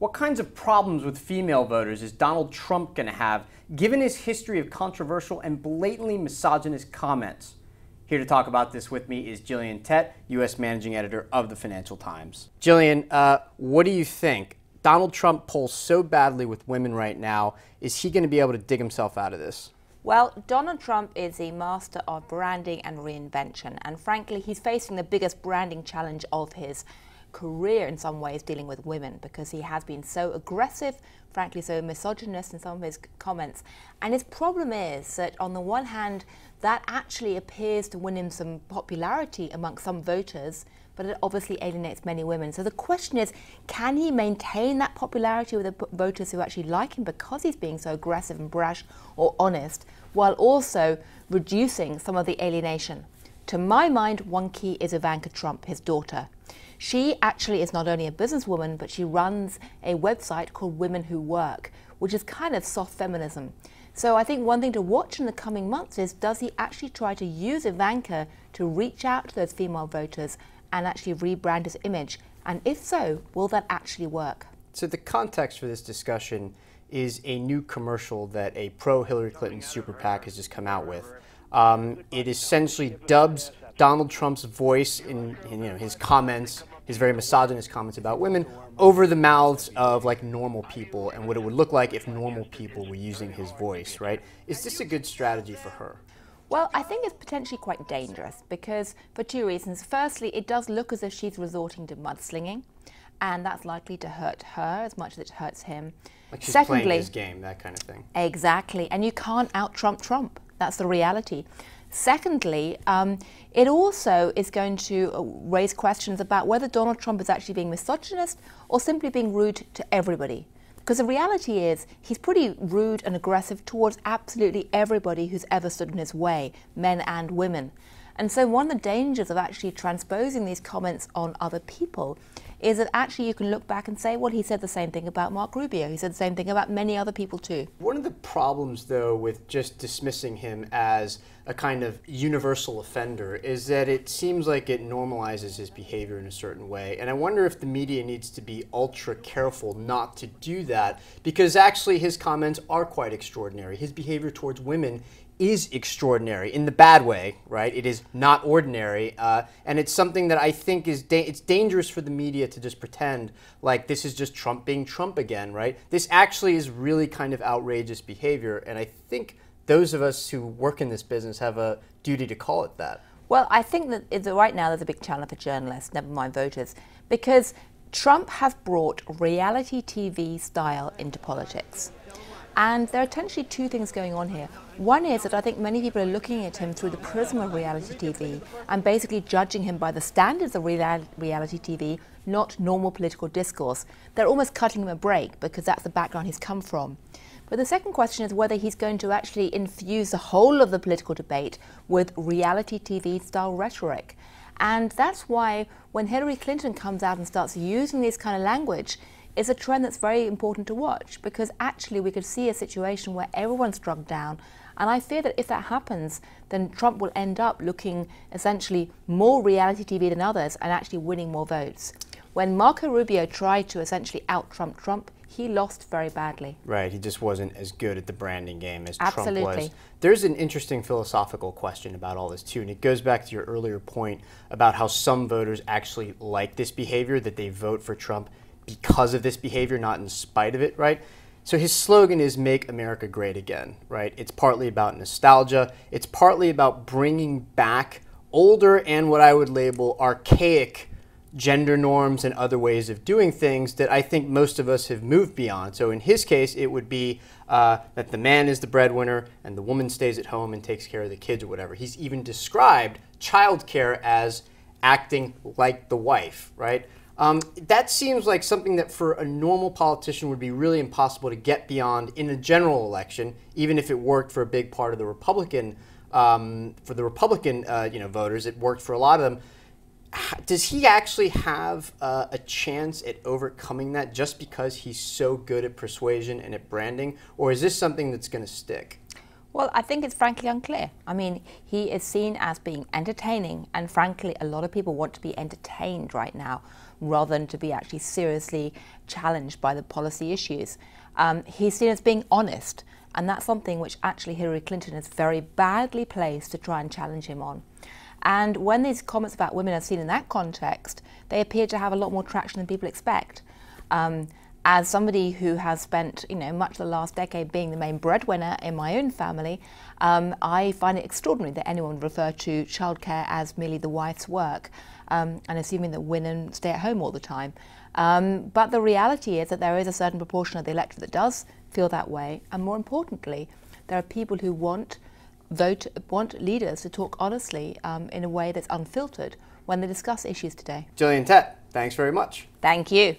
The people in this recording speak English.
What kinds of problems with female voters is Donald Trump going to have, given his history of controversial and blatantly misogynist comments? Here to talk about this with me is Gillian Tett, U.S. Managing Editor of the Financial Times. Gillian, what do you think? Donald Trump polls so badly with women right now. Is he going to be able to dig himself out of this? Well, Donald Trump is a master of branding and reinvention, and frankly, he's facing the biggest branding challenge of his career in some ways, dealing with women, because he has been so aggressive, frankly so misogynist in some of his comments. And his problem is that on the one hand, that actually appears to win him some popularity amongst some voters, but it obviously alienates many women. So the question is, can he maintain that popularity with the voters who actually like him because he's being so aggressive and brash or honest, while also reducing some of the alienation? To my mind, one key is Ivanka Trump, his daughter. She actually is not only a businesswoman, but she runs a website called Women Who Work, which is kind of soft feminism. So I think one thing to watch in the coming months is, does he actually try to use Ivanka to reach out to those female voters and actually rebrand his image? And if so, will that actually work? So the context for this discussion is a new commercial that a pro-Hillary Clinton super PAC has just come out with. It essentially dubs Donald Trump's voice in his comments, his very misogynist comments about women, over the mouths of like normal people and what it would look like if normal people were using his voice, right? Is this a good strategy for her? Well, I think it's potentially quite dangerous because for two reasons. Firstly, it does look as if she's resorting to mudslinging, and that's likely to hurt her as much as it hurts him. Like she's playing his game, that kind of thing. Exactly, and you can't out-Trump Trump. That's the reality. Secondly, it also is going to raise questions about whether Donald Trump is actually being misogynist or simply being rude to everybody. Because the reality is, he's pretty rude and aggressive towards absolutely everybody who's ever stood in his way, men and women. And so one of the dangers of actually transposing these comments on other people is that actually you can look back and say, well, he said the same thing about Marco Rubio. He said the same thing about many other people too. One of the problems, though, with just dismissing him as a kind of universal offender is that it seems like it normalizes his behavior in a certain way. And I wonder if the media needs to be ultra careful not to do that, because actually his comments are quite extraordinary. His behavior towards women is extraordinary in the bad way, right? It is not ordinary, and it's something that I think is it's dangerous for the media to just pretend like this is just Trump being Trump again, right? This actually is really kind of outrageous behavior, and I think those of us who work in this business have a duty to call it that. Well, I think that right now there's a big challenge for journalists, never mind voters, because Trump has brought reality TV style into politics. And there are potentially two things going on here. One is that I think many people are looking at him through the prism of reality TV and basically judging him by the standards of reality TV, not normal political discourse. They're almost cutting him a break because that's the background he's come from. But the second question is whether he's going to actually infuse the whole of the political debate with reality TV style rhetoric. And that's why when Hillary Clinton comes out and starts using this kind of language, it's a trend that's very important to watch, because actually we could see a situation where everyone's drugged down. And I fear that if that happens, then Trump will end up looking essentially more reality TV than others and actually winning more votes. When Marco Rubio tried to essentially out-Trump Trump, he lost very badly. Right, he just wasn't as good at the branding game as Absolutely. Trump was. There's an interesting philosophical question about all this too, and it goes back to your earlier point about how some voters actually like this behavior, that they vote for Trump because of this behavior, not in spite of it, right? So his slogan is "Make America Great Again," right? It's partly about nostalgia. It's partly about bringing back older and what I would label archaic gender norms and other ways of doing things that I think most of us have moved beyond. So in his case, it would be that the man is the breadwinner and the woman stays at home and takes care of the kids or whatever. He's even described childcare as acting like the wife, right? That seems like something that for a normal politician would be really impossible to get beyond in a general election, even if it worked for a big part of the Republican, voters. It worked for a lot of them. Does he actually have a chance at overcoming that just because he's so good at persuasion and at branding, or is this something that's going to stick? Well, I think it's frankly unclear. I mean, he is seen as being entertaining, and frankly, a lot of people want to be entertained right now rather than to be actually seriously challenged by the policy issues. He's seen as being honest, and that's something which actually Hillary Clinton is very badly placed to try and challenge him on. And when these comments about women are seen in that context, they appear to have a lot more traction than people expect. As somebody who has spent, much of the last decade being the main breadwinner in my own family, I find it extraordinary that anyone would refer to childcare as merely the wife's work, and assuming that women stay at home all the time. But the reality is that there is a certain proportion of the electorate that does feel that way, and more importantly, there are people who want leaders to talk honestly in a way that's unfiltered when they discuss issues today. Gillian, Tett, thanks very much. Thank you.